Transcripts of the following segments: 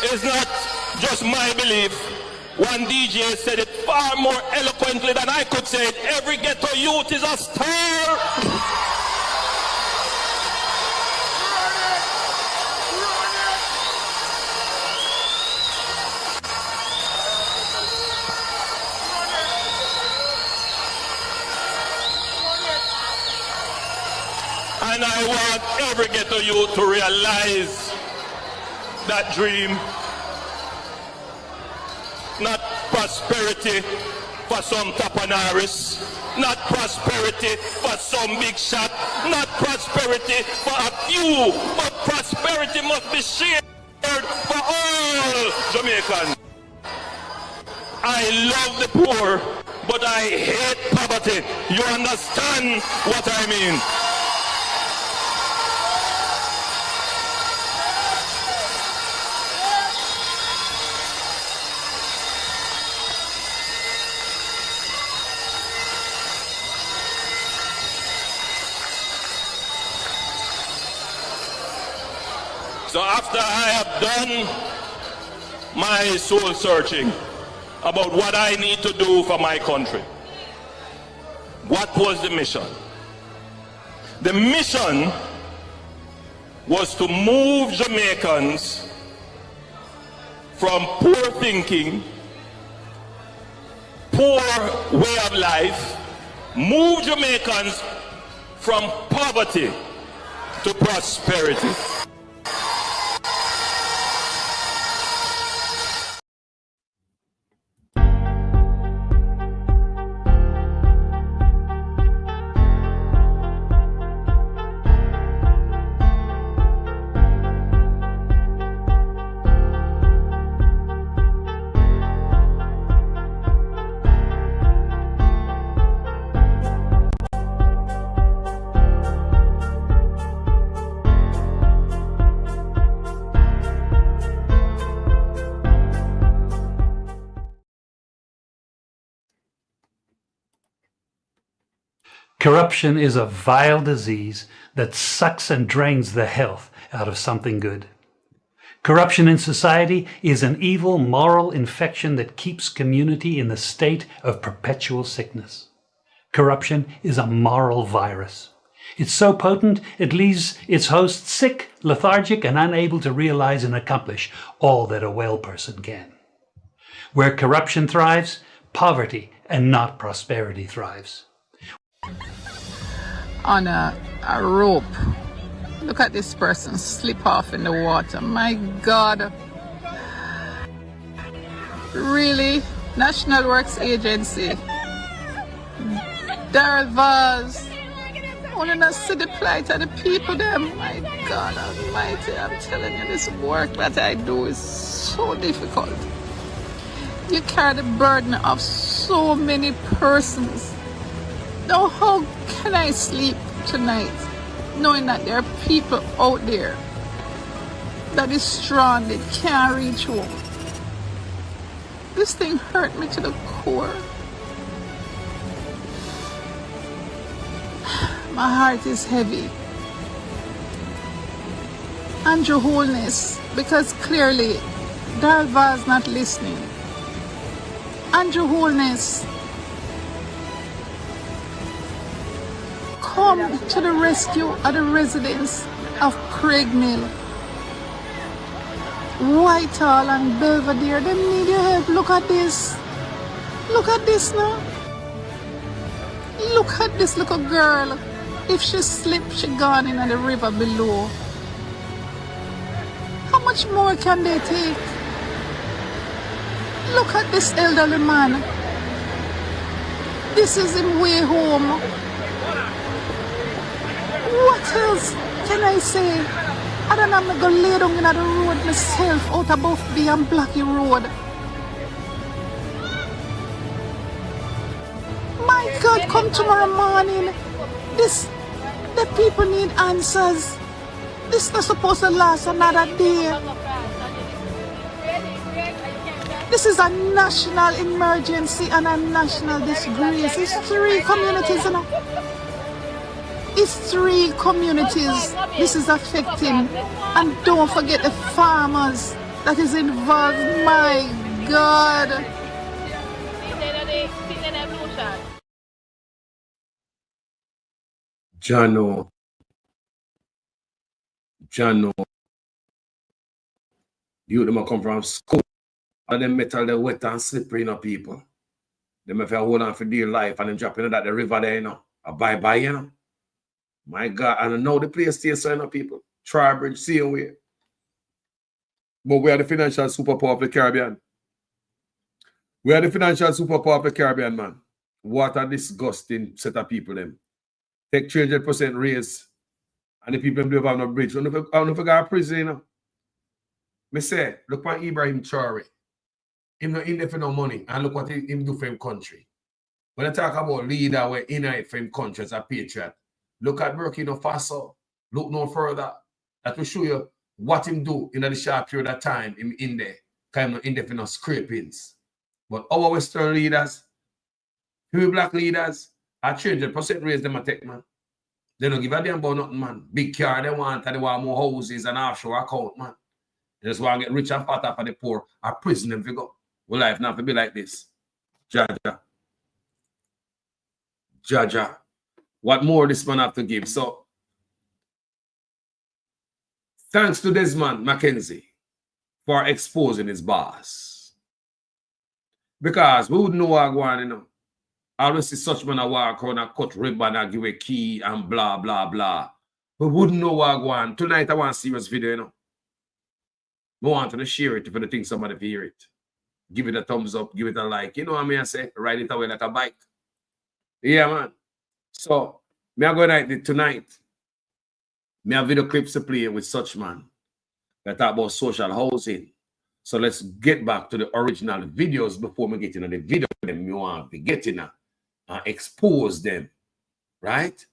It's not just my belief. One DJ said it far more eloquently than I could say it. Every ghetto youth is a star. And I want every ghetto youth to realize that dream. Not prosperity for some tapanaris, not prosperity for some big shot, not prosperity for a few, but prosperity must be shared for all Jamaicans. I love the poor, but I hate poverty. You understand what I mean? So after I have done my soul searching about what I need to do for my country, what was the mission? The mission was to move Jamaicans from poor thinking, poor way of life, move Jamaicans from poverty to prosperity. Corruption is a vile disease that sucks and drains the health out of something good. Corruption in society is an evil moral infection that keeps community in the state of perpetual sickness. Corruption is a moral virus. It's so potent it leaves its host sick, lethargic, and unable to realize and accomplish all that a well person can. Where corruption thrives, poverty and not prosperity thrives. On a rope. Look at this person slip off in the water. My God. Really? National Works Agency. Daryl Vaz. Only not see the plight of the people them. My God Almighty, I'm telling you, this work that I do is so difficult. You carry the burden of so many persons. Now, how can I sleep tonight knowing that there are people out there that is stranded, can't reach home? This thing hurt me to the core. My heart is heavy. Andrew Holness, because clearly Darva is not listening. Andrew Holness, come to the rescue of the residents of Craigmill, Whitehall and Belvedere. They need your help. Look at this. Look at this now. Look at this little girl. If she slipped, she gone in the river below. How much more can they take? Look at this elderly man. This is him way home. What else can I say? I don't know, I'm going to lay down in the road myself, out above the Blackie Road. My God, come tomorrow morning. The people need answers. This is not supposed to last another day. This is a national emergency and a national disgrace. It's 3 communities, you know. It's 3 communities this is affecting. And don't forget the farmers that is involved. My God. Jano, you them a come from school. And them metal they wet and slippery, people. Them if you hold on for dear life and them drop into that the river there, A bye-bye, My God, and now the place stays so, people. Tribridge, same way. But we are the financial superpower of the Caribbean. We are the financial superpower of the Caribbean, man. What a disgusting set of people, them. Take 300% raise, and the people do have no bridge. I don't know if I got a prison, Me say, look at Ibrahim Traore. Him not in there for no money, and look what him do for him country. When I talk about leader, we're in it for him country as a patriot. Look at Burkina Faso. Look no further. That will show you what him do in a short period of time. Him in there. Kind of in there for no scrapings. But our Western leaders, few black leaders, are 300% raise them a take, man. They don't give a damn about nothing, man. Big car they want, and they want more houses and offshore account, man. They just want to get rich and fatter for the poor. A prison them figure. Well, life not to be like this. Jaja. What more this man have to give? So, thanks to Desmond Mckenzie for exposing his boss. Because we wouldn't know what going on, I always see such man walk around and cut ribbon and give a key and blah, blah, blah. We wouldn't know what going on. Tonight I want a serious video, We want to share it if you think somebody will hear it. Give it a thumbs up, give it a like. You know what I mean? I say, ride it away like a bike. Yeah, man. So, me are going tonight. Me have video clips to play with such man that talk about social housing. So let's get back to the original videos before we get into the video. Them you want to get in and expose them, right?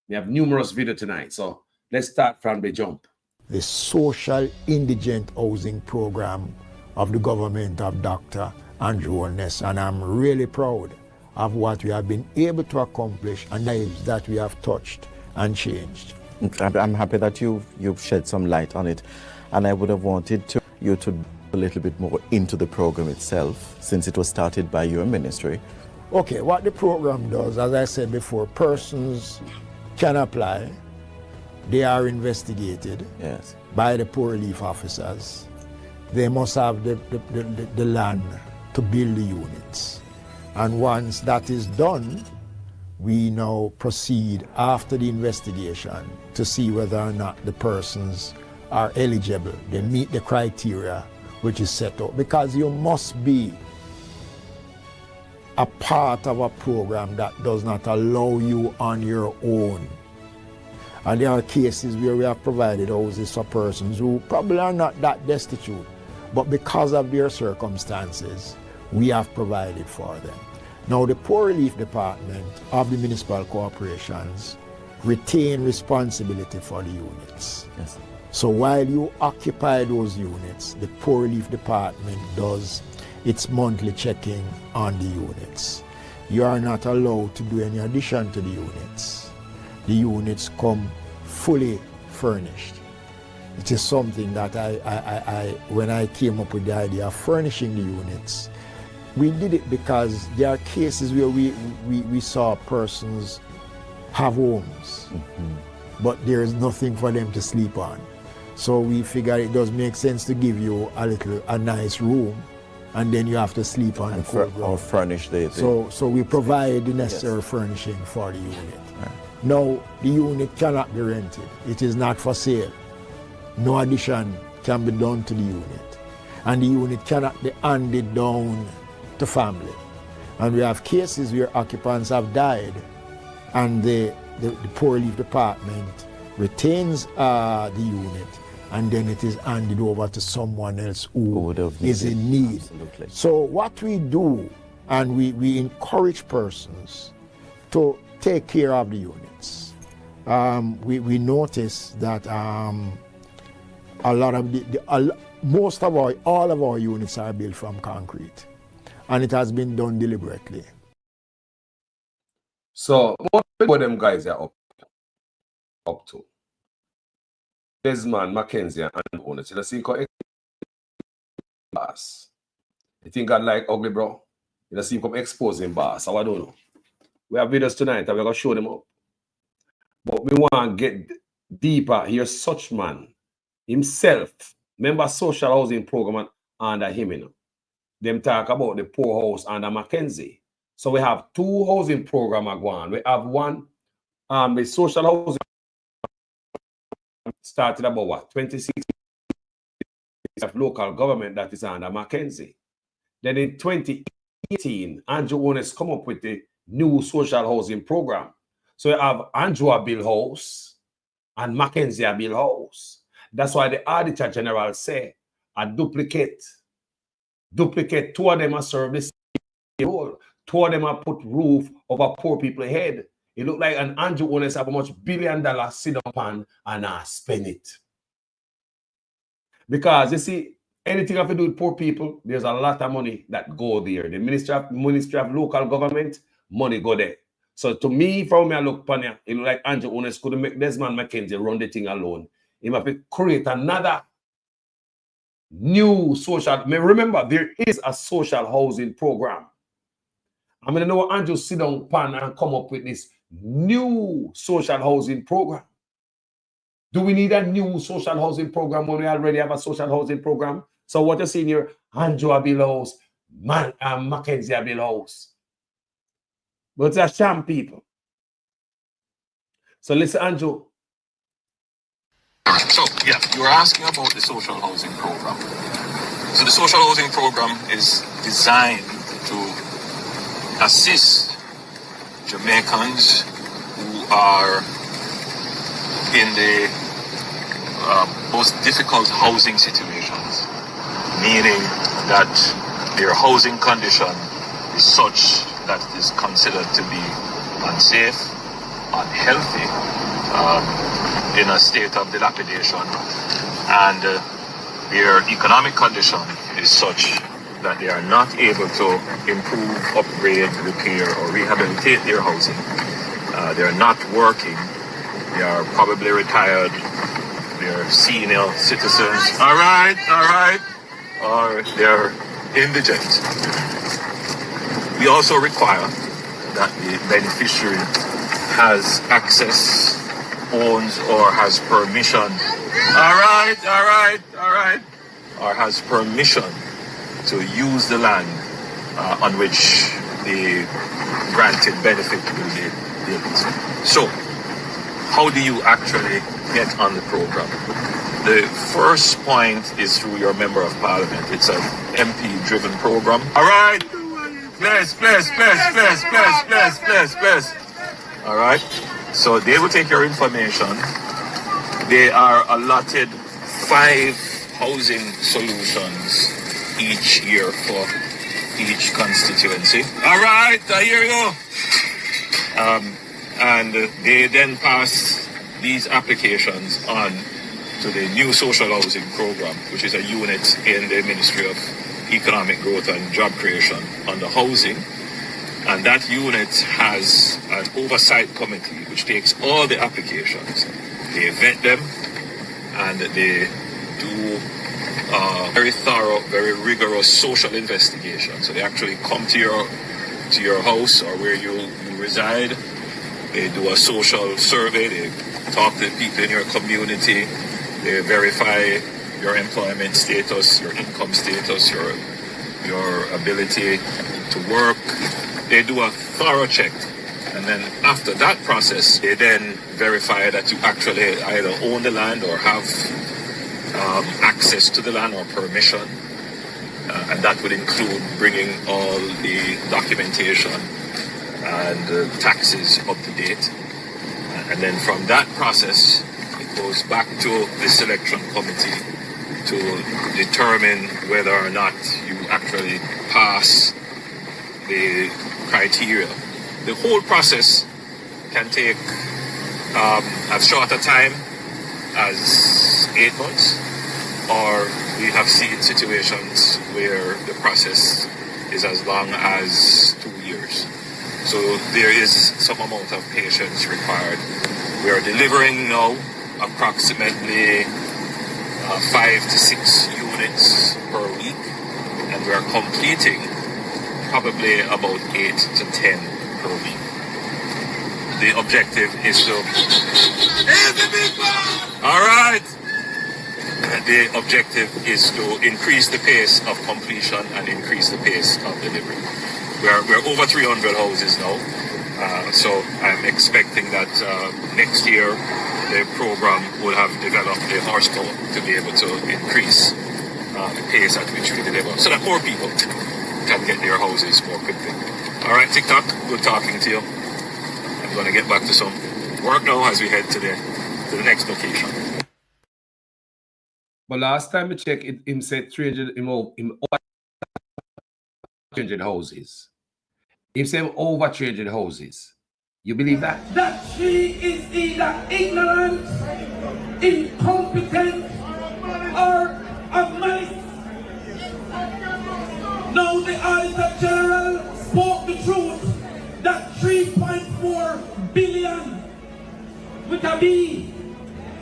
We have numerous video tonight. So let's start from the jump. The social indigent housing program of the government of Dr. Andrew Holness, and I'm really proud of what we have been able to accomplish and lives that we have touched and changed. I'm happy that you've shed some light on it, and I would have wanted you to a little bit more into the program itself, since it was started by your ministry. Okay, what the program does, as I said before, persons can apply. They are investigated by the poor relief officers. They must have the land to build the units. And once that is done, we now proceed after the investigation to see whether or not the persons are eligible. They meet the criteria which is set up. Because you must be a part of a program that does not allow you on your own. And there are cases where we have provided houses for persons who probably are not that destitute, but because of their circumstances, we have provided for them. Now, the Poor Relief Department of the municipal corporations retain responsibility for the units. Yes. So while you occupy those units, the Poor Relief Department does its monthly checking on the units. You are not allowed to do any addition to the units. The units come fully furnished. It is something that when I came up with the idea of furnishing the units, we did it because there are cases where we saw persons have homes, but there is nothing for them to sleep on. So we figured it does make sense to give you a nice room, and then you have to sleep on the floor. Or furnish the So we provide the necessary furnishing for the unit. Right. Now, the unit cannot be rented. It is not for sale. No addition can be done to the unit. And the unit cannot be handed down to family. And we have cases where occupants have died, and the Poor Relief Department retains the unit, and then it is handed over to someone else who is in need. Absolutely. So what we do, and we encourage persons to take care of the units. We notice that a lot of all of our units are built from concrete, and it has been done deliberately. So, what them guys are up? up to. Desmond Mckenzie and owners. You see, boss. You think God like ugly, bro? You see him come exposing boss. So I don't know. We have videos tonight and we're going to show them up. But we want to get deeper. Here's such man himself. Remember social housing program under him, you know. Them talk about the poor house under Mckenzie. So we have two housing program going. We have one, the social housing started about what, 26 of local government that is under Mckenzie. Then in 2018, Andrew Ones come up with the new social housing program. So we have Andrew build house and Mckenzie build house. That's why the Auditor General say a duplicate. Two of them are serve this role. Two of them are put roof over poor people's head. It look like an Andrew Ones have a much $1 billion sit up and spend it. Because you see, anything have to do with poor people, there's a lot of money that go there. The Ministry of Local Government, money go there. So to me, from me, I look upon it, it look like Andrew Ones couldn't make Desmond Mckenzie run the thing alone. He must create another new social. Remember, there is a social housing program. I'm going to know Andrew sit down pan and come up with this new social housing program. Do we need a new social housing program when we already have a social housing program? So what you're seeing here, Andrew build house, Mckenzie build house. But they're sham people. So listen, Andrew. So, yeah, you were asking about the social housing program. So the social housing program is designed to assist Jamaicans who are in the most difficult housing situations, meaning that their housing condition is such that it is considered to be unsafe, unhealthy, in a state of dilapidation, and their economic condition is such that they are not able to improve, upgrade, repair, or rehabilitate their housing. They are not working. They are probably retired. They are senior citizens. All right. Or they're indigent. We also require that the beneficiary has access, owns, or has permission. All right. Or has permission to use the land on which the granted benefit will be built. So, how do you actually get on the program? The first point is through your member of parliament. It's an MP-driven program. All right. Bless. All right. So they will take your information. They are allotted 5 housing solutions each year for each constituency. All right, I hear you. And they then pass these applications on to the new social housing program, which is a unit in the Ministry of Economic Growth and Job Creation under housing. And that unit has an oversight committee which takes all the applications. They vet them and they do very thorough, very rigorous social investigation. So they actually come to your house or where you reside. They do a social survey. They talk to people in your community. They verify your employment status, your income status, your ability to work. They do a thorough check. And then after that process, they then verify that you actually either own the land or have access to the land or permission. And that would include bringing all the documentation and taxes up to date. And then from that process, it goes back to the selection committee to determine whether or not you actually pass the criteria. The whole process can take as short a time as 8 months, or we have seen situations where the process is as long as 2 years. So there is some amount of patience required. We are delivering now approximately 5 to 6 units per week, and we are completing probably about 8 to 10 per week. The objective is to... All right! The objective is to increase the pace of completion and increase the pace of delivery. We're over 300 houses now, so I'm expecting that next year the program will have developed the horsepower to be able to increase the pace at which we deliver, so that more people can get their houses more quickly. All right, TikTok, good talking to you. I'm going to get back to some work now as we head to the next location. But last time I checked, him said 300 houses. Him said over 300 houses. You believe that? That she is either ignorant, incompetent, or of malice. Now the Auditor General spoke the truth that 3.4 billion with a B,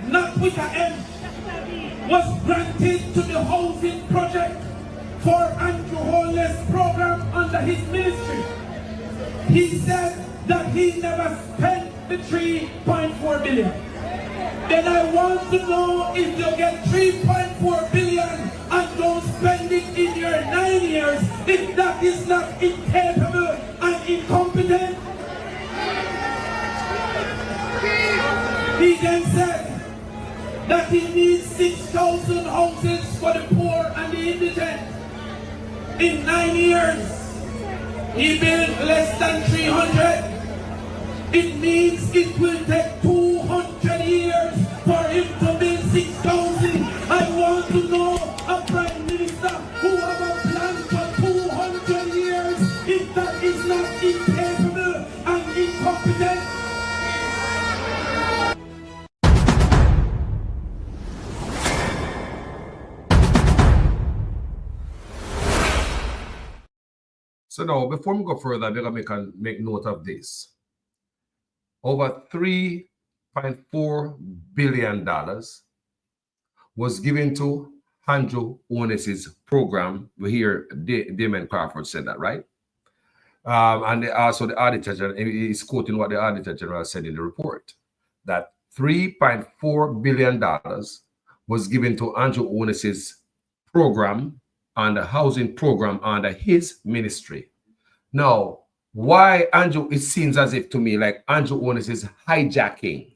not with a M, was granted to the housing project for Andrew Holness program under his ministry. He said that he never spent the 3.4 billion. Then I want to know, if you get 3.4 billion and don't spend it in your 9 years, if that is not incapable and incompetent. He then said that he needs 6,000 houses for the poor and the indigent. In 9 years, he built less than 300. It means it will take 200 years for him to build 6,000. I want to know a Prime Minister who have a plan for 200 years, if that is not incapable and incompetent. So now, before we go further, I'm going to make note of this. Over $3.4 billion was given to Andrew Holness's program. We hear Damon Crawford said that, right? And also the Auditor General is quoting what the Auditor General said in the report, that $3.4 billion was given to Andrew Holness's program and the housing program under his ministry. Now, why Andrew, it seems as if to me like Andrew Holness is hijacking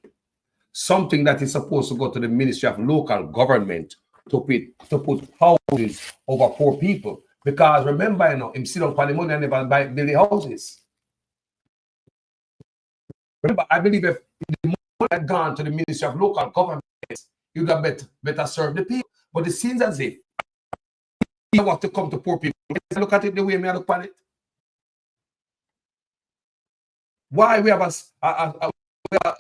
something that is supposed to go to the Ministry of Local Government to put houses over poor people. Because remember, you know, him sit on the money and never build the houses. Remember, I believe if the money had gone to the Ministry of Local Government, you'd have better serve the people. But it seems as if you want to come to poor people. Look at it the way I look at it. Why we have a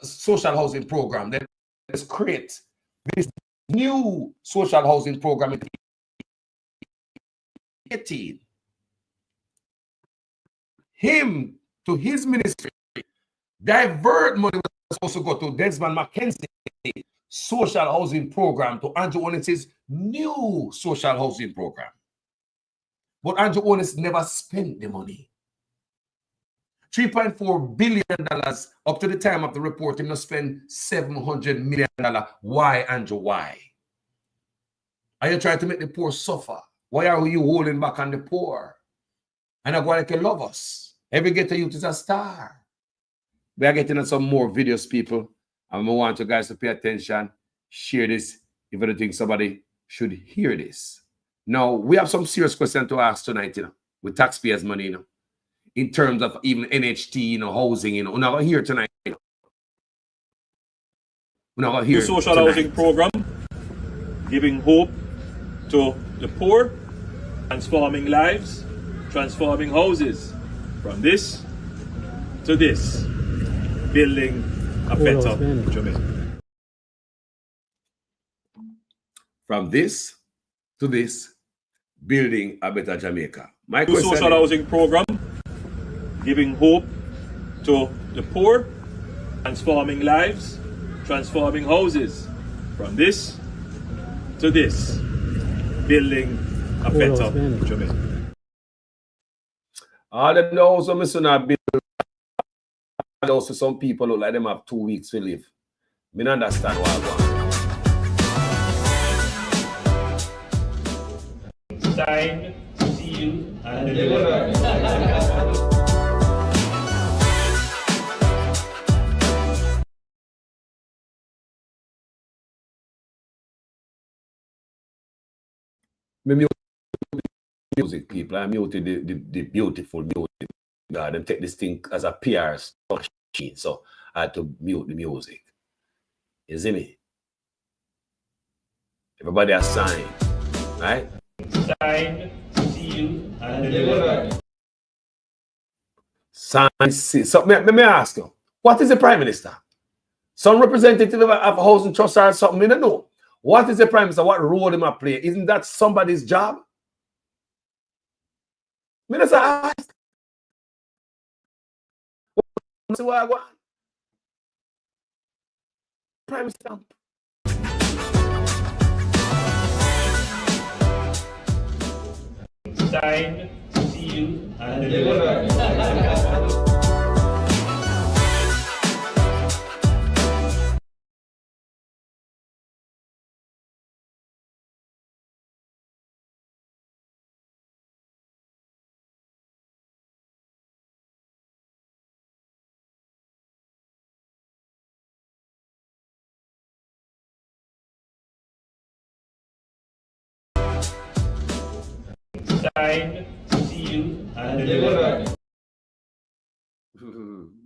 social housing program that is create this new social housing program in 2018. Him to his ministry divert money was supposed to go to Desmond Mckenzie social housing program, to Andrew Holness's new social housing program. But Andrew Holness never spent the money. $3.4 billion up to the time of the report, him not spend $700 million. Why, Andrew? Why? Are you trying to make the poor suffer? Why are you holding back on the poor? And I go like you love us. Every ghetto youth is a star. We are getting on some more videos, people. And I want you guys to pay attention, share this if you think somebody should hear this. Now, we have some serious questions to ask tonight, you know, with taxpayers' money, you know, in terms of even NHT, you know, housing, you know. We're not here tonight. You know. We're not here. Social housing program, giving hope to the poor, transforming lives, transforming houses, from this to this, building a better Jamaica. From this to this, building a better Jamaica. My question social housing program, giving hope to the poor, transforming lives, transforming houses. From this to this, building a better Jamaica. All them knows I'm missing a bill. Also, some people look like them have 2 weeks to live. I don't understand why I want. Signed, sealed, and delivered. Music people, I muted the beautiful music. God, them take this thing as a PR machine, so I had to mute the music. You see me? Everybody has signed, right? Signed, sealed, and delivered. Signed, sealed. So let me ask you, what is the Prime Minister? Some representative of a housing trust or something, I don't know. What is the Prime Minister? What role am I play? Isn't that somebody's job? Minister asked. See what I want. Prime Minister. Signed, sealed, and delivered. Signed, sealed, and delivered.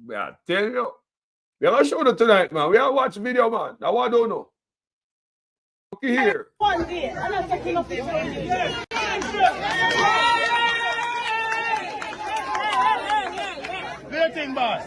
Yeah, tell you. We are going to show them tonight, man. We are watch video, man. Now I don't know. Look here. One day, I'm not taking off this. Waiting, boss.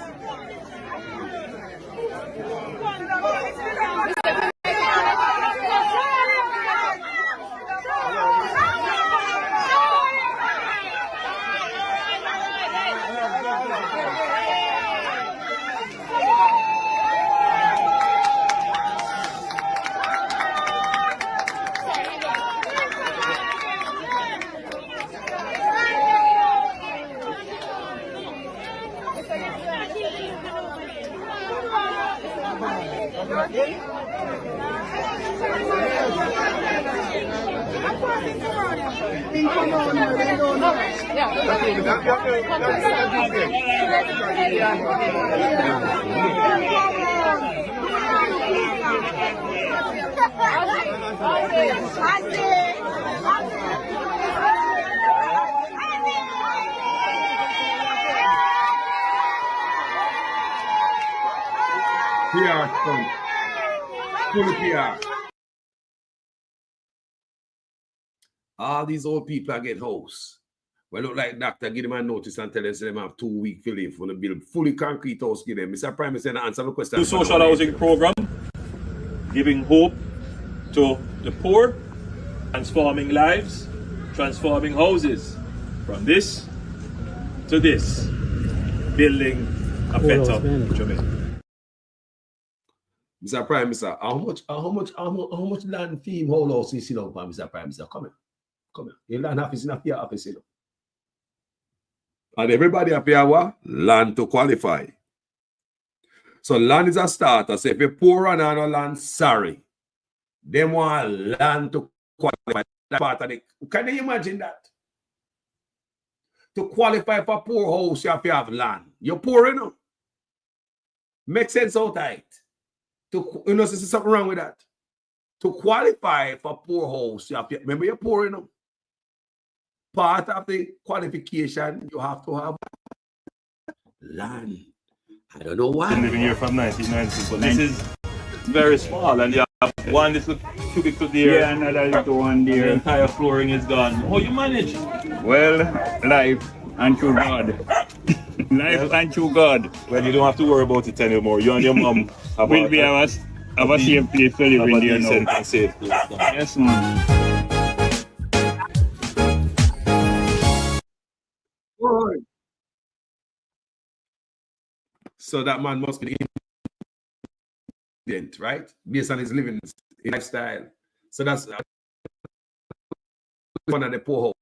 PR stunt. Full PR. All these old people are get house. Well, look like doctor give them a notice and tell them have 2 weeks to live for the build fully concrete house. Give them. Mr. Prime Minister, answer the question. The social housing program, giving hope to the poor, transforming lives, transforming houses. From this to this, building a better Jamaica. Mr. Prime Minister, how much land fee whole house is down for Mr. Prime Minister? Come here. Your land office in a fair office, you know. And everybody up here what? Land to qualify. So land is a starter. So if you're poor and no land, sorry. They want land to qualify. That part of it. Can you imagine that? To qualify for poor house, you have to have land. You're poor, you know. Makes sense out tight. To, you know, there's something wrong with that. To qualify for poor house, you have to, remember you're poor, you know. Part of the qualification, you have to have land. I don't know why. Been living here from 1990, but this is very small, and you have one little cubicle there. Yeah, another little one The there. entire flooring is gone. How you manage? Well, life and through God. Life and through God. Well, you don't have to worry about it anymore. You and your mom have Will be our safe place to live in there decent now. and safe place now. Yes, man. So that man must be indigent, right? Based on his living lifestyle. So that's one of the poor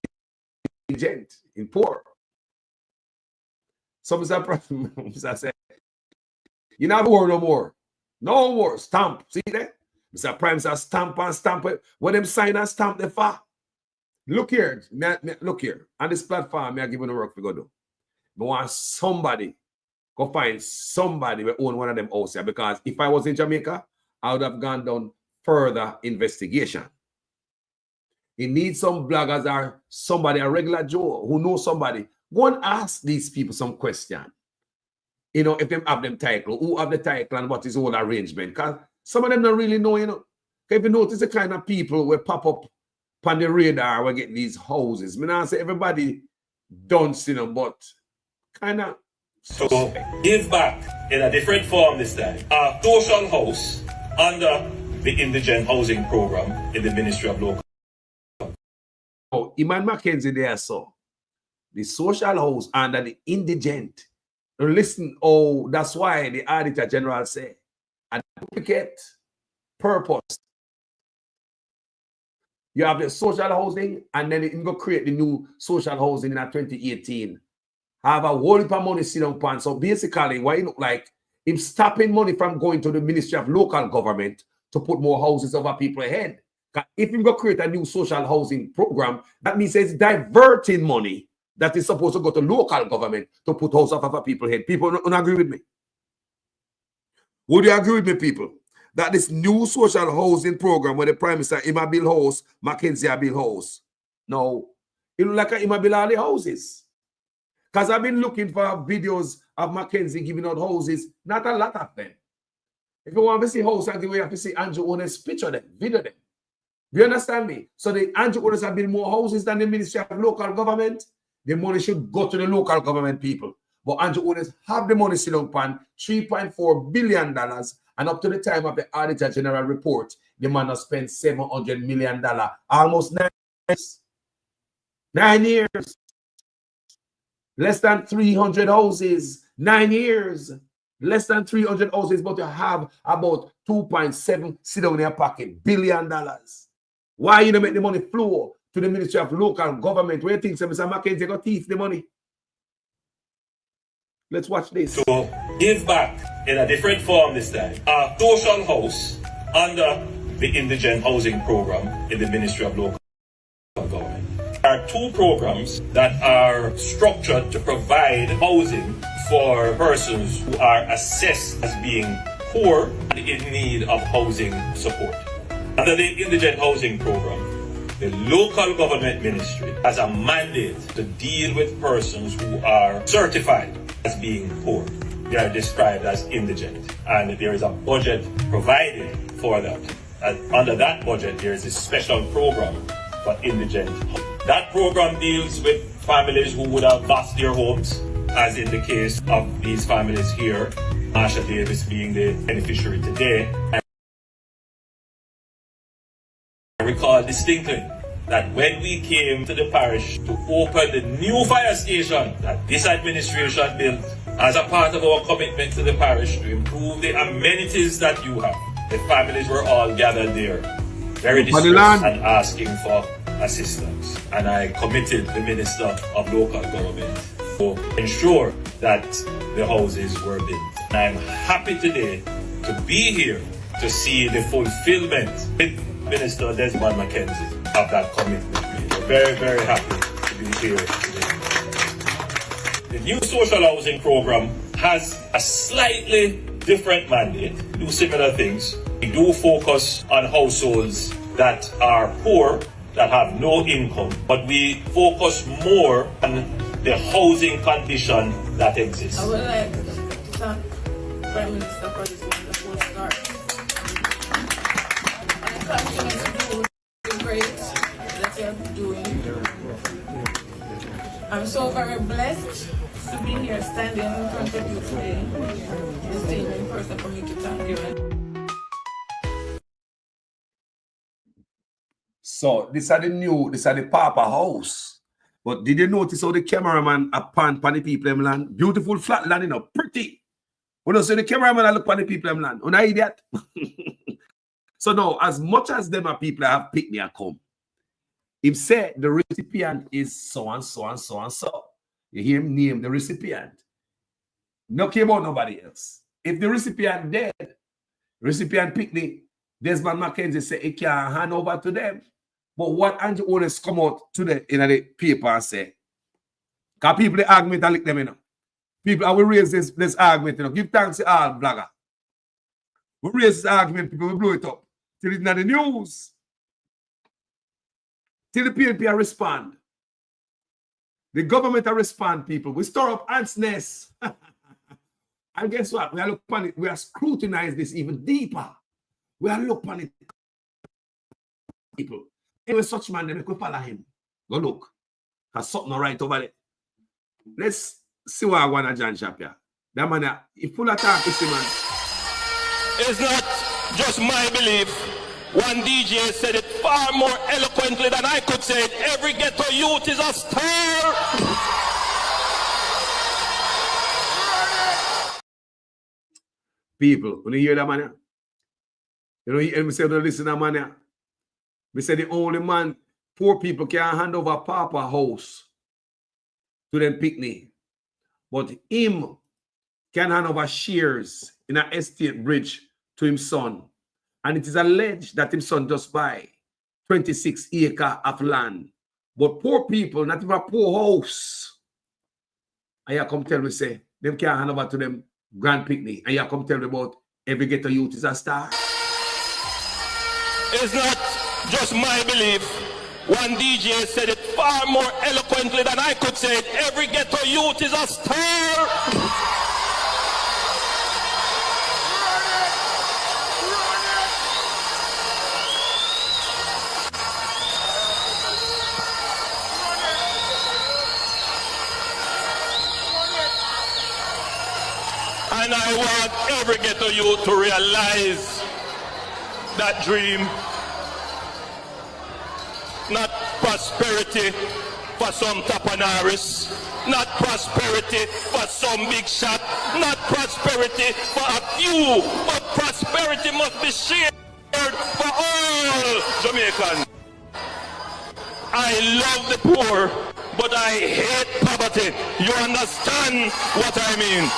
indigent in poor. So Mr. said, you not war no more. No more. Stamp. See that? Mr. Prime says stamp and stamp it. When them sign and stamp the far. Look here. Look here. On this platform, I give you the work to go do. I want somebody go find somebody who own one of them houses here, because if I was in Jamaica, I would have gone down further investigation. He needs some bloggers or somebody, a regular Joe who knows somebody. Go and ask these people some question. You know, if they have them title, who have the title and what is all arrangement. Because some of them don't really know, you know. If you notice the kind of people who pop up on the radar we get these houses. I mean, I say everybody don't see them, but kind of. So give back in a different form this time. A social house under the indigent housing program in the Ministry of Local. Oh, Desmond Mckenzie there, so the social house under the indigent. Listen, oh, that's why the Auditor General said a duplicate purpose. You have the social housing, and then you can go create the new social housing in 2018. Have a whole heap of money sit down pan. So basically, what it look like, him stopping money from going to the Ministry of Local Government to put more houses over people's head. If you go create a new social housing program, that means it's diverting money that is supposed to go to local government to put houses over people's head. People don't agree with me. Would you agree with me, people? That this new social housing program where the Prime Minister Ima build house, Mckenzie build house. No, it look like Ima build all the houses. Because I've been looking for videos of Mckenzie giving out houses, not a lot of them. If you want to see house, you have to see Andrew Owen's picture them, video them. Do you understand me? So the Andrew Owners have built more houses than the Ministry of Local Government. The money should go to the local government people. But Andrew Owners have the money still upon $3.4 billion. And up to the time of the Auditor General report, the man has spent $700 million. Almost 9 years. 9 years. Less than 300 houses. 9 years. Less than 300 houses, but you have about 2.7 sit down in your pocket. $1 billion. Why you don't make the money flow to the Ministry of Local Government? Where you think Mr. Mckenzie got thief the money? Let's watch this. So give back in a different form this time. A social house under the indigent housing program in the Ministry of Local Government. There are two programs that are structured to provide housing for persons who are assessed as being poor and in need of housing support. Under the indigent housing program, the local government ministry has a mandate to deal with persons who are certified as being poor. They are described as indigent, and there is a budget provided for that. And under that budget, there is a special program for indigent. That program deals with families who would have lost their homes, as in the case of these families here, Marsha Davis being the beneficiary today. I recall distinctly that when we came to the parish to open the new fire station that this administration built as a part of our commitment to the parish to improve the amenities that you have, the families were all gathered there, very distressed and asking for assistance. And I committed the Minister of Local Government to ensure that the houses were built. And I'm happy today to be here to see the fulfillment with Minister Desmond Mckenzie of that commitment. We're very, very happy to be here today. The new social housing program has a slightly different mandate. We do similar things. We do focus on households that are poor, that have no income, but we focus more on the housing condition that exists. I would like to thank Prime Minister for this wonderful start. And continue to do the great that you're doing. I'm so very blessed to be here standing in front of you today. Distinguished person for me to thank you. So this are the Papa house. But did you notice how the cameraman upon the people them land? Beautiful flat land, you know, pretty. When you see the cameraman, I look for the people in land. You're not idiot. So now, as much as them are people that have picked me and come, if say the recipient is so and so and so and so, you hear him name the recipient. No care about nobody else. If the recipient dead, recipient pick me, Desmond Mckenzie say he can't hand over to them. But what Andrew Owners come out today in the paper and say, because people the argument and lick them, you know. People, I will raise this argument, you know. Give thanks to all blogger. We raise this argument, people will blow it up. Till it's not the news. Till the PNP respond. The government respond, people. We stir up ants' nest. And guess what? We are looking at it. We are scrutinize this even deeper. We are looking at it. People. Anyway, such man, they make we follow him. Go look. There's something right over there. Let's see what I want to John Shapia. That man, if full attack, you see, man. It's not just my belief. One DJ said it far more eloquently than I could say it. Every ghetto youth is a star. People, when you hear that man, you know, you say, don't listen to that man. We say the only man, poor people can hand over Papa house to them picnic. But him can hand over shares in an estate bridge to his son. And it is alleged that his son just buy 26 acres of land. But poor people, not even a poor house. And you come tell me, say, them can't hand over to them grand picnic. And you come tell me about every ghetto youth is a star. It's not just my belief. One DJ said it far more eloquently than I could say it. Every ghetto youth is a star. And I want every ghetto youth to realize that dream. Not prosperity for some tapanaris, not prosperity for some big shot, not prosperity for a few, but prosperity must be shared for all Jamaicans. I love the poor, but I hate poverty. You understand what I mean?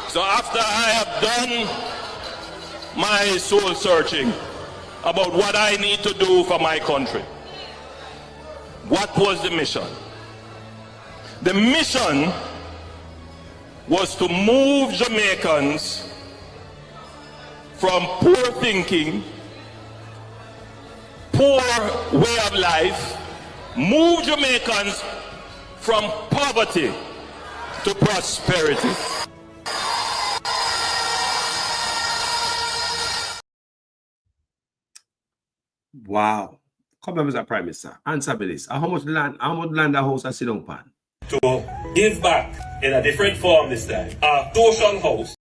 So after I have done my soul searching about what I need to do for my country, what was the mission? The mission was to move Jamaicans from poor thinking, poor way of life, move Jamaicans from poverty to prosperity. Wow. Come on, Mr. Prime Minister. Answer me this. How much land the house I sit on pan? To give back in a different form this time. A social house.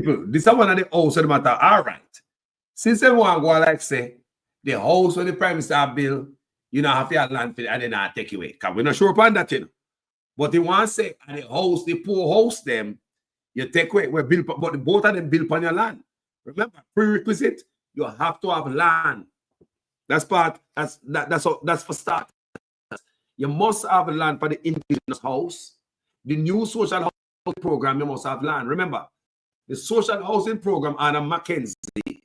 People, this is one of the house of the matter. All right. Since everyone go like say, the house when the Prime Minister bill, you know, have your land for it and then I take away. Because we're not sure upon that, you know. But they want to say, and the house, the poor house them, you take away. We're built, but both of them built upon your land. Remember, prerequisite, you have to have land. That's part, that's for start. You must have land for the indigenous house. The new social housing program, you must have land. Remember, the social housing program under Mckenzie,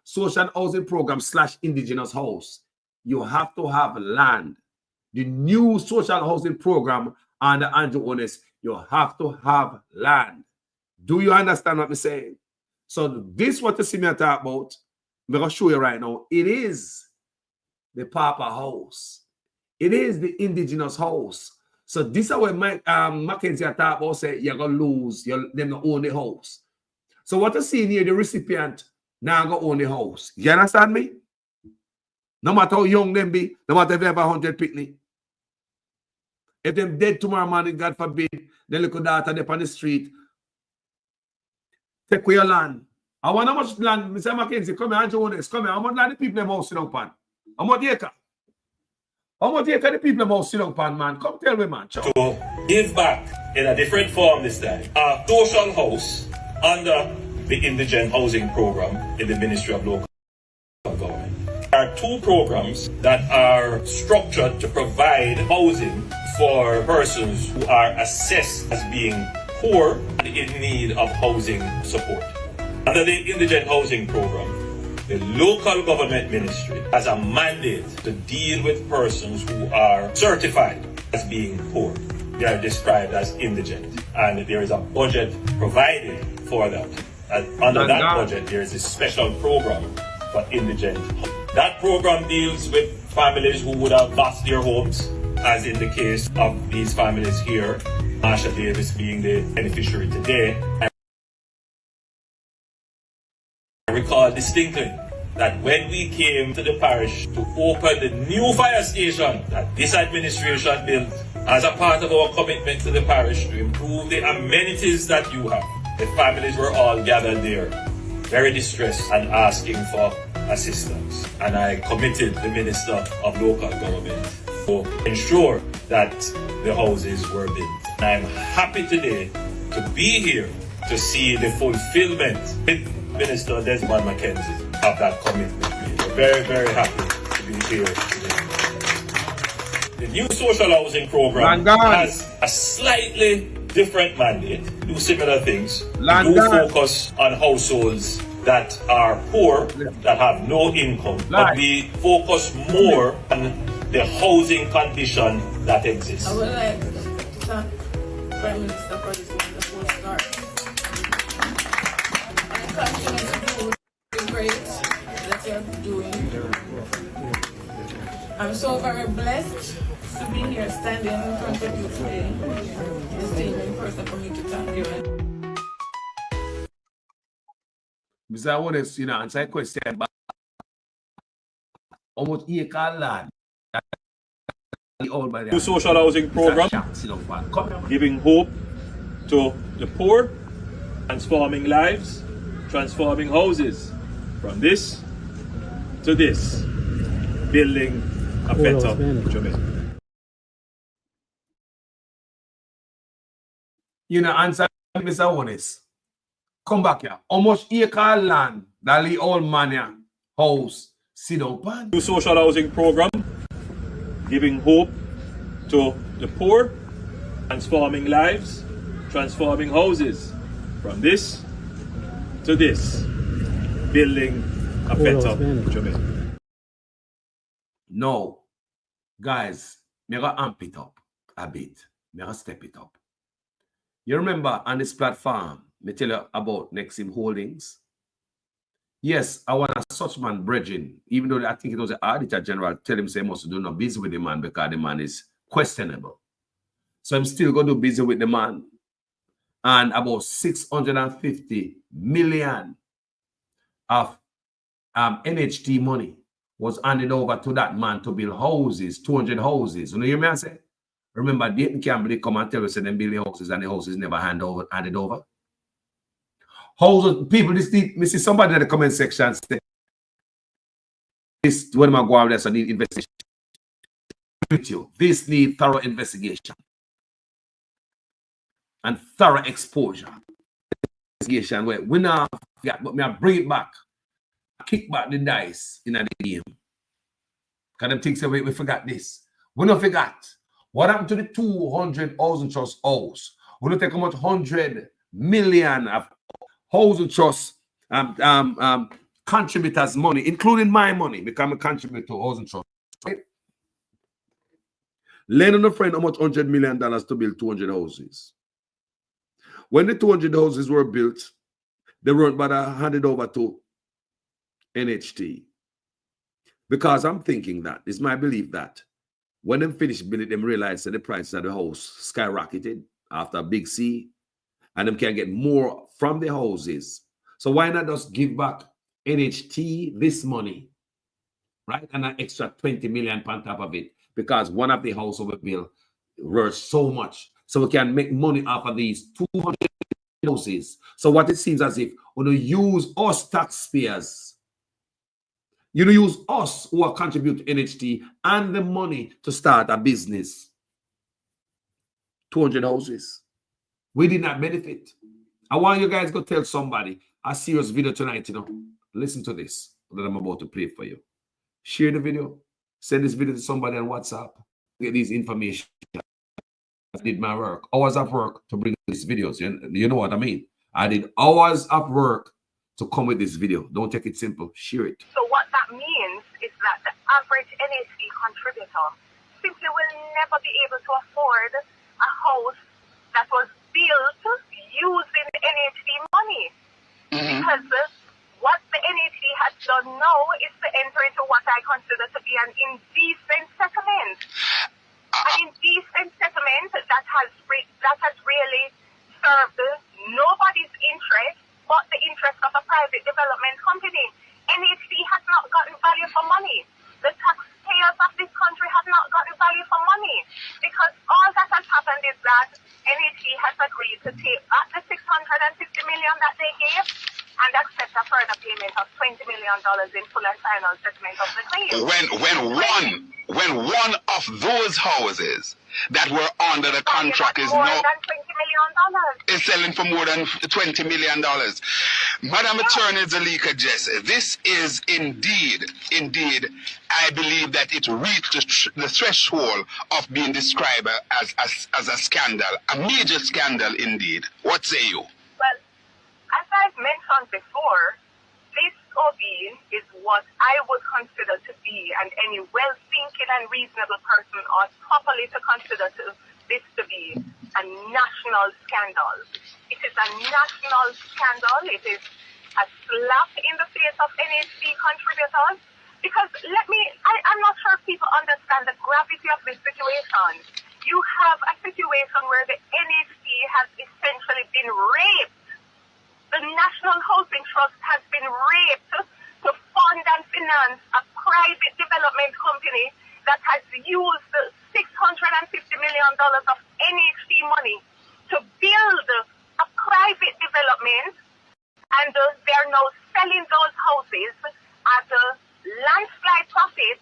social housing program / indigenous house, you have to have land. The new social housing program under Andrew Ones, you have to have land. Do you understand what I'm saying? So this what you see me talk about. I'm going to show you right now. It is the Papa house. It is the indigenous house. So this is where Mckenzie talk about say you're going to lose, them not own the house. So what you see here, the recipient now going to own the house. You understand me? No matter how young them be, no matter if they have 100 picnic. If them dead tomorrow morning, God forbid, they look at daughter there on the street. Take away your land. I want how much land, Mr. Mckenzie, come here, Andrew Honest, come here. How much land the people in the house sit down pan? How much acre? How much acre the people in the house sit down pan, man? Come tell me, man. To give back in a different form this time. A social house under the indigent housing program in the Ministry of Local Government. There are two programs that are structured to provide housing for persons who are assessed as being poor and in need of housing support. Under the indigent housing program, the local government ministry has a mandate to deal with persons who are certified as being poor. They are described as indigent, and there is a budget provided for that. And under that budget, there is a special program for indigent. That program deals with families who would have lost their homes, as in the case of these families here, Marsha Davis being the beneficiary today. I recall distinctly that when we came to the parish to open the new fire station that this administration built as a part of our commitment to the parish to improve the amenities that you have, the families were all gathered there, very distressed and asking for assistance. And I committed the Minister of Local Government to ensure that the houses were built. And I'm happy today to be here to see the fulfillment with Minister Desmond Mckenzie of that commitment. We're very, very happy to be here today. The new social housing program has a slightly different mandate. We do similar things. We do focus on households that are poor, that have no income, but we focus more on the housing condition that exists. I would like to thank Prime Minister for this wonderful start. And continue to do the great that you're doing. I'm so very blessed to be here standing in front of you today. Distinguished person for me to thank you. Mr. I want to answer a question about how much acre land The social housing program, giving hope to the poor, transforming lives, transforming houses. From this to this, building a better Jamaica. Answer Mr. Honest. Come back here. How much acre land that the old man here house sit down pan? The social housing program, giving hope to the poor, transforming lives, transforming houses. From this to this, building a better Jamaica. No, guys, me gonna amp it up a bit. Me gonna step it up. You remember on this platform, me tell you about Nexim Holdings. Yes, I want a such man bridging, even though I think it was the auditor general tell him say must do no busy with the man because the man is questionable. So I'm still going to do busy with the man. And about 650 million of NHT money was handed over to that man to build houses, 200 houses. You know, you hear me I say? Remember, Dayton Campbell come and tell us that they build houses and the houses never handed over. Houses, people, this need, me see somebody in the comment section say, this, when I go out there, so need investigation. With you, this need thorough investigation and thorough exposure. Investigation where we now, but me I bring it back, kick back the dice in the game. Because them things say we forgot this. We not forgot. What happened to the 200,000 trust house? We don't take how much 100 million of housing trust contributors' money, including my money, become a contributor to housing trust. Right? Lending a friend how much $100 million to build 200 houses. When the 200 houses were built, they weren't but handed over to NHT. Because I'm thinking that, it's my belief that when them finished building, them realized that the prices of the house skyrocketed after a big C, and them can get more from the houses. So why not just give back NHT this money, right? And an extra 20 million on top of it, because one of the houses will build worth so much. So we can make money off of these 200 houses. So what it seems as if when you use us taxpayers, you know, use us who are contribute to NHT and the money to start a business. 200 houses. We did not benefit. I want you guys to go tell somebody a serious video tonight, you know. Listen to this that I'm about to play for you. Share the video. Send this video to somebody on WhatsApp. Get this information. I did my work. Hours of work to bring these videos. You know what I mean? I did hours of work to come with this video. Don't take it simple. Share it. So what that means is that the average NHD contributor simply will never be able to afford a house that was built using NHD money. Because what the NHD has done now is to enter into what I consider to be an indecent settlement. An indecent settlement that has really served nobody's interest but the interest of a private development company. NHD has not gotten value for money. The taxpayers of this country have not gotten value for money, because all that has happened is that NHD has agreed to take back the $650 million that they gave and accept a further payment of $20 million in full and final settlement of the claim. When one of those houses that were under the contract is now is selling for more than $20 million. Madam Attorney Zalika Jess, this is indeed, I believe that it reached the threshold of being described as a scandal, a major scandal indeed. What say you? Well, as I've mentioned before, this OB is what I would consider to be, and any well-thinking and reasonable person ought properly to consider this to be a national scandal. It is a national scandal. It is a slap in the face of NHD contributors, because I'm not sure if people understand the gravity of this situation. You have a situation where the NHD has essentially been raped. The National Housing Trust has been raped to fund and finance a private development company that has used the $650 million of NHD money to build a private development, and they're now selling those houses at a landslide profit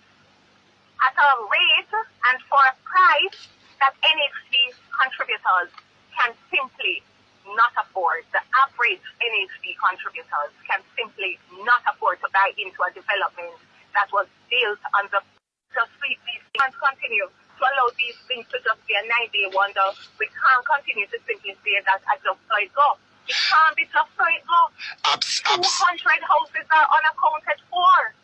at a rate and for a price that NHD contributors can simply not afford. The average NHD contributors can simply not afford to buy into a development that was built on the street. These things continue to allow these things to just be a 9-day wonder. We can't continue to simply say that I just saw it go. It can't be just so it go. 200 houses are unaccounted for.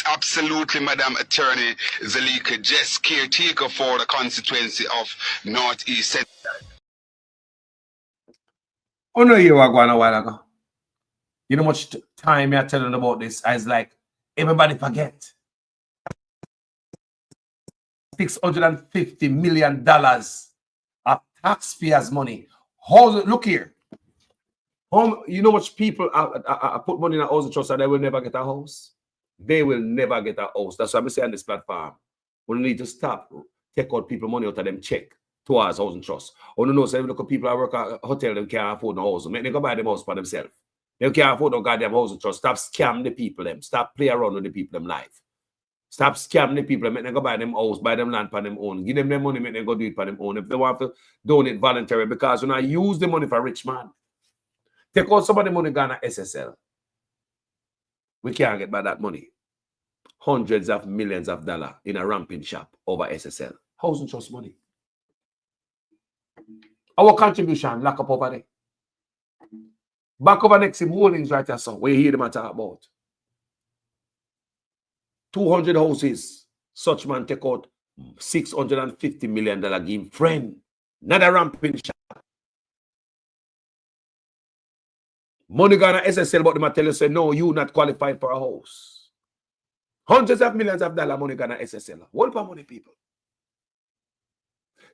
Absolutely, Madam Attorney Zalika Jess, caretaker for the constituency of Northeast. Oh no, you were going a while ago. You know how much time you're telling about this? I was like, everybody forget. $650 million of taxpayers' money. Look here. You know much people I put money in a housing trust and they will never get a house? They will never get a house. That's what I'm saying on this platform. We need to stop, take out people money out of them check towards housing trust. Or no, say look at people that work at a hotel, they can't afford no house. Make them go buy them house for themselves. They can't afford no goddamn housing trust. Stop scam the people them. Stop play around with the people them life. Stop scamming the people, make them go buy them house, buy them land for them own. Give them their money, make them go do it for them own. If they want to donate voluntary, because when I use the money for rich man, take out some of the money gone at SSL. We can't get by that money. Hundreds of millions of dollars in a ramping shop over SSL. Housing trust money. Our contribution lack of poverty. Back over next in holdings right here, so where you hear them talk about. 200 houses, such man take out $650 million give friend. Not a ramping shop. Money gonna SSL, but them tell you say no, you not qualified for a house. Hundreds of millions of dollars money gonna SSL. What about money, people?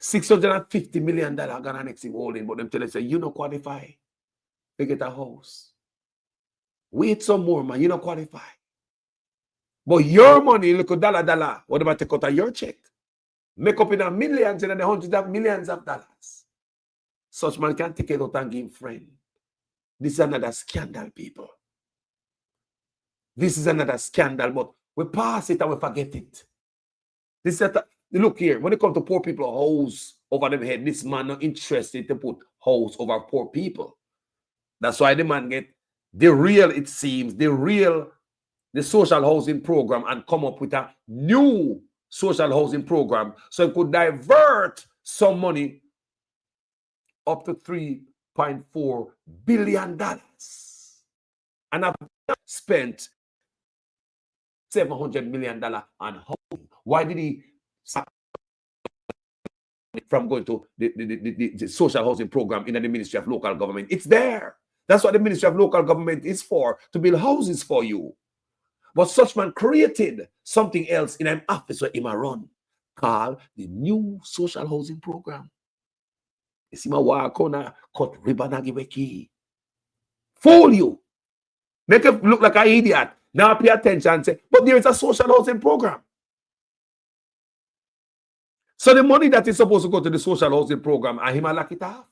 $650 million gonna next in holding, but them tell you say you not qualify. They get a house. Wait some more, man. You not qualify. But your money, look at dollar, what about take out of your check? make up in the millions and the hundreds of millions of dollars. Such man can take it out and give friend. This is another scandal, people. This is another scandal, but we pass it and we forget it. This is look here, when it comes to poor people, house over them head, this man not interested to put house over poor people. That's why the man get the real, it seems, the social housing program and come up with a new social housing program so it could divert some money up to $3.4 billion. And I've spent $700 million on housing. Why did he stop from going to the social housing program in the Ministry of Local Government? It's there. That's what the Ministry of Local Government is for, to build houses for you. But such man created something else in an office where he might run, called the new social housing program. You see my walk on a cut ribbon and give a key. Fool you. Make it look like an idiot. Now pay attention and say, but there is a social housing program. So the money that is supposed to go to the social housing program, and him lock it off.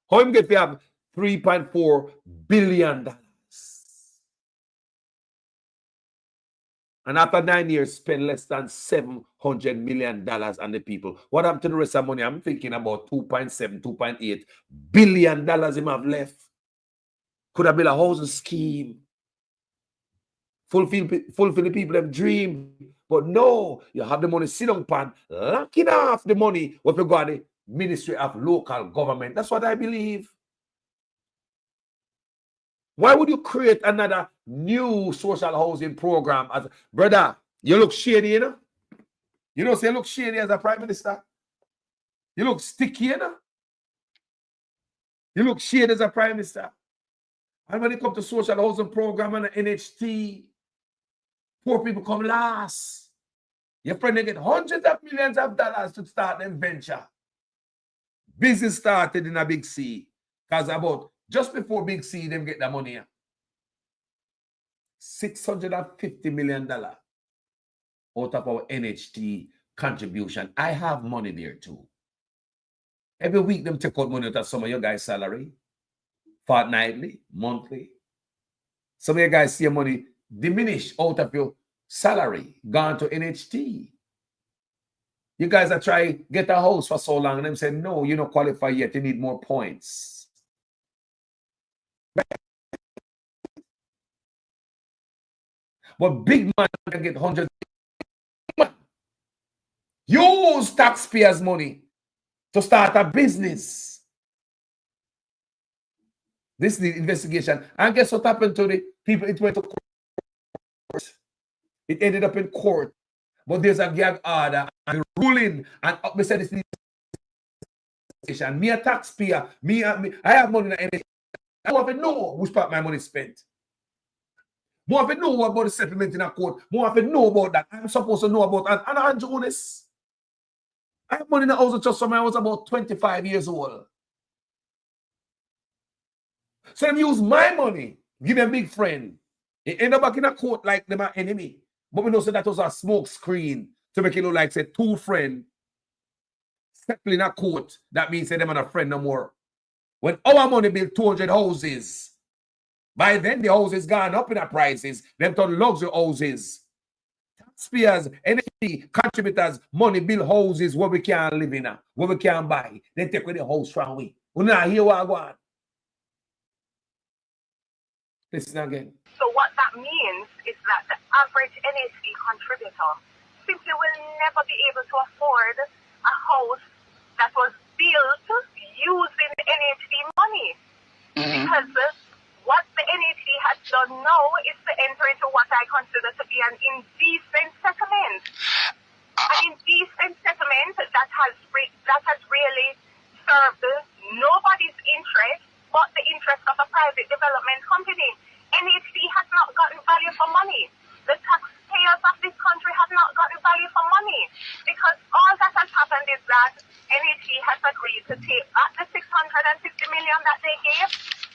How him get to have $3.4 billion? And after 9 years, spend less than $700 million on the people. What happened to the rest of the money? I'm thinking about $2.7, $2.8 billion him have left. Could have been a housing scheme. Fulfill the people of dream. But no, you have the money sit down pan, locking off the money with regard to the Ministry of Local Government. That's what I believe. Why would you create another new social housing program? Brother, you look shady, you know? You don't say you look shady as a prime minister. You look sticky, you know? You look shady as a prime minister. And when it comes to social housing program and the NHT, poor people come last. Your friend, they get hundreds of millions of dollars to start them venture. Business started in a Big C. Because about just before Big C, them get the money. $650 million out of our NHT contribution. I have money there too. Every week, them take out money out of some of your guys' salary. Fortnightly, monthly. Some of you guys see your money diminish out of your salary, gone to NHT. You guys are trying to get a house for so long, and them say, no, you don't qualify yet, you need more points. But big man can get hundreds. Use taxpayers' money to start a business. This is the investigation. And guess what happened to the people? It went to court. It ended up in court. But there's a gag order and ruling. And we said this investigation. Me a taxpayer. I have money in the NHS. I want to know which part my money is spent. More of it know about the settlement in a court. More of it know about that. I'm supposed to know about and Andrew Honest. I have money in the house just from when I was about 25 years old. So them use my money, give them big friend. It end up back in a court like them are enemy. But we know so that was a smoke screen to make it look like say two friends settle in a court. That means say them are a friend no more. When our money built 200 houses, by then the houses gone up in the prices. Them turn luxury houses. Taxpayers, energy, contributors, money build houses where we can't live in, where we can't buy. They take away the house from we. We not hear what I want. Listen again. So what that means is that the average NHD contributor simply will never be able to afford a house that was built using NHD money. Because what the NHD has done now is to enter into what I consider to be an indecent settlement. An indecent settlement that has really served nobody's interest but the interest of a private development company. NHD has not gotten value for money. The taxpayers of this country have not gotten value for money. Because all that has happened is that NHD has agreed to take back the $650 million that they gave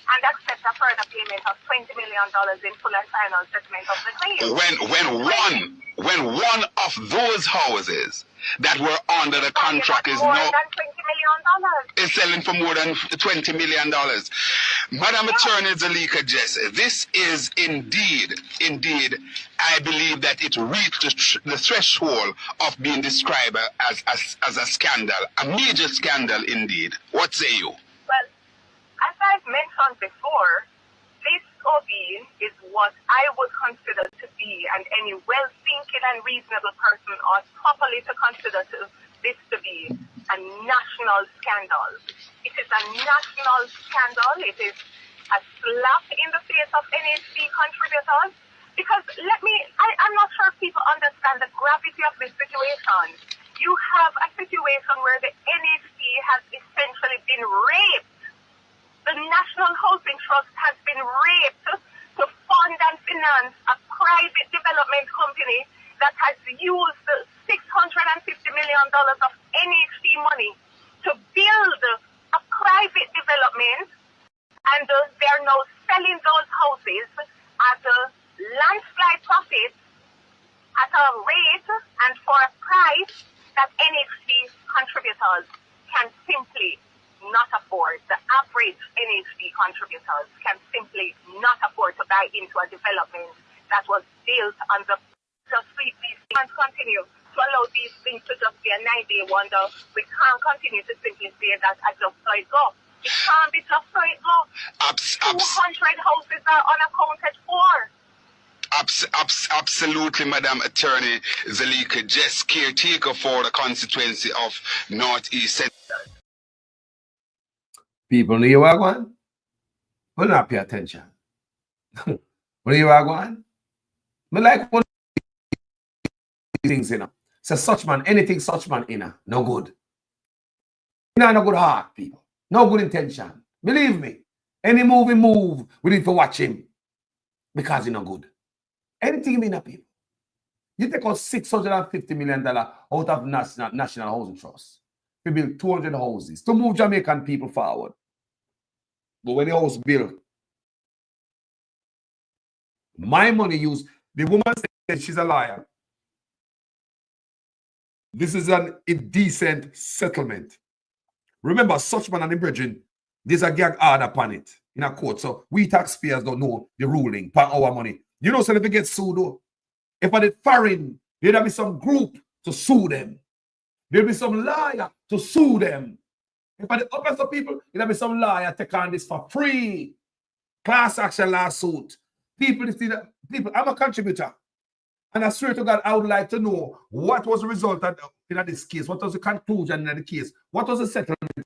and accept a further payment of $20 million in full and final settlement of the claim. When one of those houses that were under the contract is more now than $20 million. is selling for more than $20 million. Madam Attorney Zalika Jess, this is indeed, I believe that it reached the threshold of being described as a scandal, a major scandal indeed. What say you? Well, as I've mentioned before, this Obin is what I would consider to be, and any well-thinking and reasonable person ought properly to consider this to be a national scandal. It is a national scandal. It is a slap in the face of NHC contributors. Because I'm not sure if people understand the gravity of this situation. You have a situation where the NHC has essentially been raped. The National Housing Trust has been raped to fund and finance a private development company that has used the $650 million of NHC money to build a private development, and they're now selling those houses at a landslide profit at a rate and for a price that NHC contributors can simply not afford. The average NHC contributors can simply not afford to buy into a development that was built on the just leave these things continue to allow these things to just be a 9-day wonder. We can't continue to simply say that I just saw it go. It can't be just so it go. 200 houses are unaccounted for. Absolutely, Madam Attorney Zalika Jess, caretaker for the constituency of Northeast Central. People know you are going. Will not pay attention. When you are going, but like one things, you know. So such man, anything such man in no good. No good heart, people. No good intention. Believe me. Any movie move, we need to watch him. Because he's no good. Anything in people. You take out $650 million out of National Housing Trust. We build 200 houses to move Jamaican people forward. But when the house built, my money used, the woman said she's a liar. This is an indecent settlement. Remember, Suchman and the brethren, there's a gag order upon it in a court. So we taxpayers don't know the ruling for our money. You know, so if they get sued, though, if I did foreign, there'll be some group to sue them. There'll be some liar to sue them. If I did oppress the people, there'll be some liar take on this for free. Class action lawsuit. People, I'm a contributor. And I swear to God, I would like to know what was the result in this case. What was the conclusion in the case? What was the settlement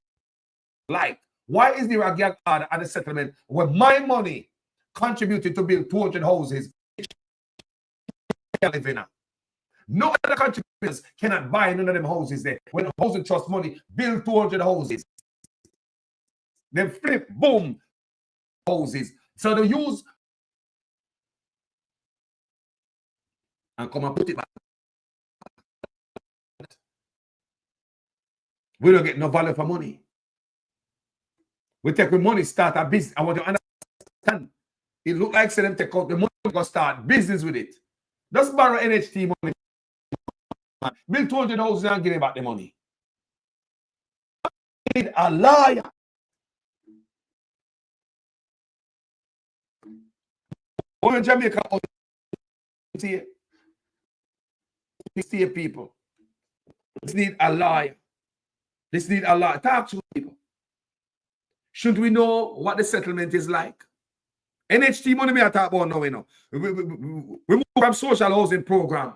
like? Why is there a gag order at the settlement when my money contributed to build 200 houses? No other contributors cannot buy none of them houses there. When the housing trust money build 200 houses, then flip, boom, houses. So they use and come and put it back. We don't get no value for money. We take the money, start a business. I want to understand. It look like say them take out the money, go start business with it. Just borrow NHT money. Build 200 houses and give them back the money. A liar. We're in Jamaica. These people. This need a liar. This need a liar. Talk to people. Should we know what the settlement is like? NHT money me I talk about now, you know. We move from social housing program.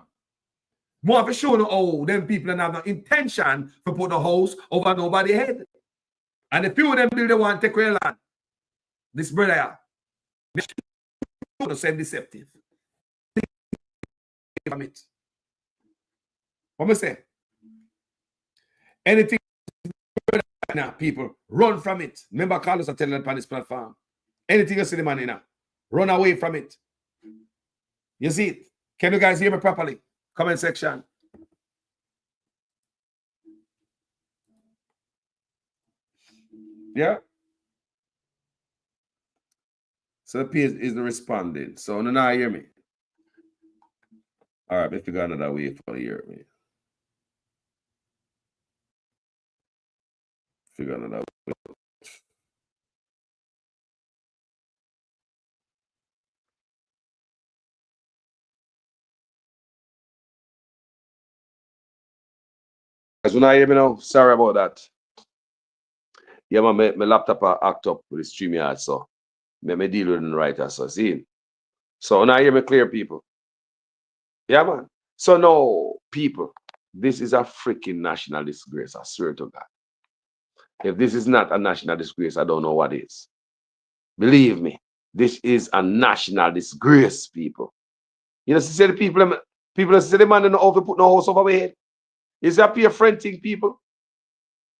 More of a show no how them people have no intention to put the house over nobody's head. And the few of them build the one take away land. This brother here. The same deceptive. From it. What I say? Anything now, people, run from it. Remember, Carlos are telling them on this platform. Anything you see the man in now, run away from it. You see it? Can you guys hear me properly? Comment section. Yeah. So the page is responding. So no, now hear me. All right, me figure another way for you hear me. Figure another way. Guys, when I hear me now, sorry about that. Yeah, man, my laptop act up with the StreamYard, so me deal with it right as so. See? So now hear me clear, people. Yeah, man. So no, people, this is a freaking national disgrace, I swear to God. If this is not a national disgrace, I don't know what is. Believe me, this is a national disgrace, people. You know, see the people say the man don't know how to put no house over my head. Is that peer friend thing, people?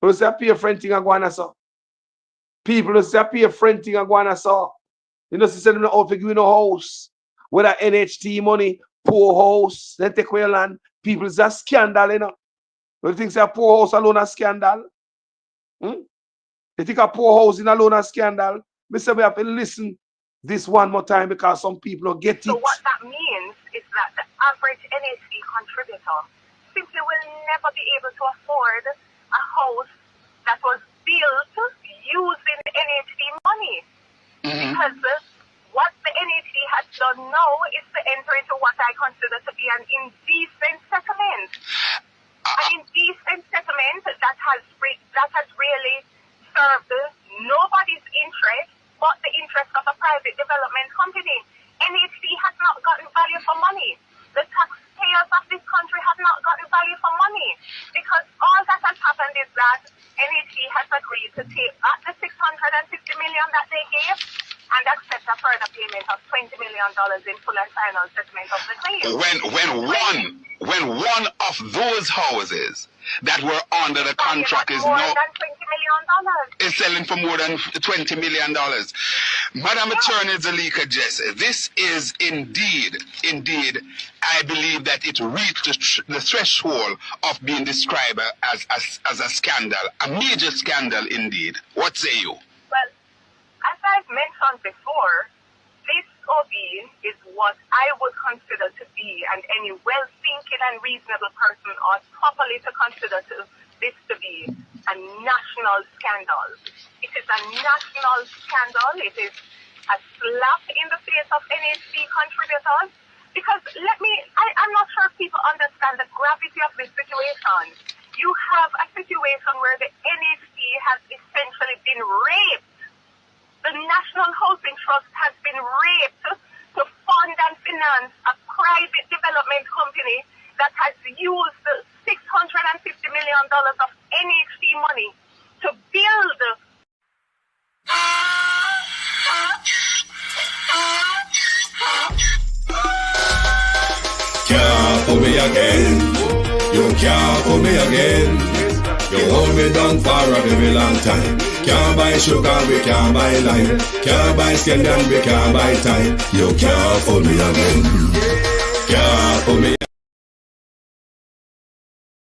Who say peer friend thing and go on so? People say peer friend thing and go on so. You know, see them know how to give you no house. Whether NHT money, poor house, then take away your land. People is a scandal, you know. You think say a poor house alone a scandal? You think a poor house in alone a scandal? Me say we have to listen this one more time because some people don't get it. So what that means is that the average NHT contributor simply will never be able to afford a house that was built using NHT money. Because what the NHT has done now is to enter into what I consider to be an indecent settlement. An indecent settlement that has really served nobody's interest but the interest of a private development company. NHT has not gotten value for money. The taxpayers of this country have not gotten value for money because all that has happened is that NHT has agreed to take back the $650 million that they gave and accept a further payment of $20 million in full and final settlement of the claim. When one of those houses that were under the contract is now is selling for more than $20 million. Madam Attorney Zalika Jesse, this is indeed, I believe that it reached the threshold of being described as a scandal, a major scandal indeed. What say you? Well, as I've mentioned before, this OB is what I would consider to be, and any well-thinking and reasonable person ought properly to consider this to be a national scandal. It is a national scandal. It is a slap in the face of NHC contributors. Because I'm not sure if people understand the gravity of this situation. You have a situation where the NHC has essentially been raped. The National Housing Trust has been raped to fund and finance a private development company that has used the $650 million of NHC money to build. Can't fool me again. You can't fool me again. You hold me down for a very long time. Can't buy sugar, we can't buy lime. Can't buy skin and we can't buy time. You can't fool me again. Can't fool me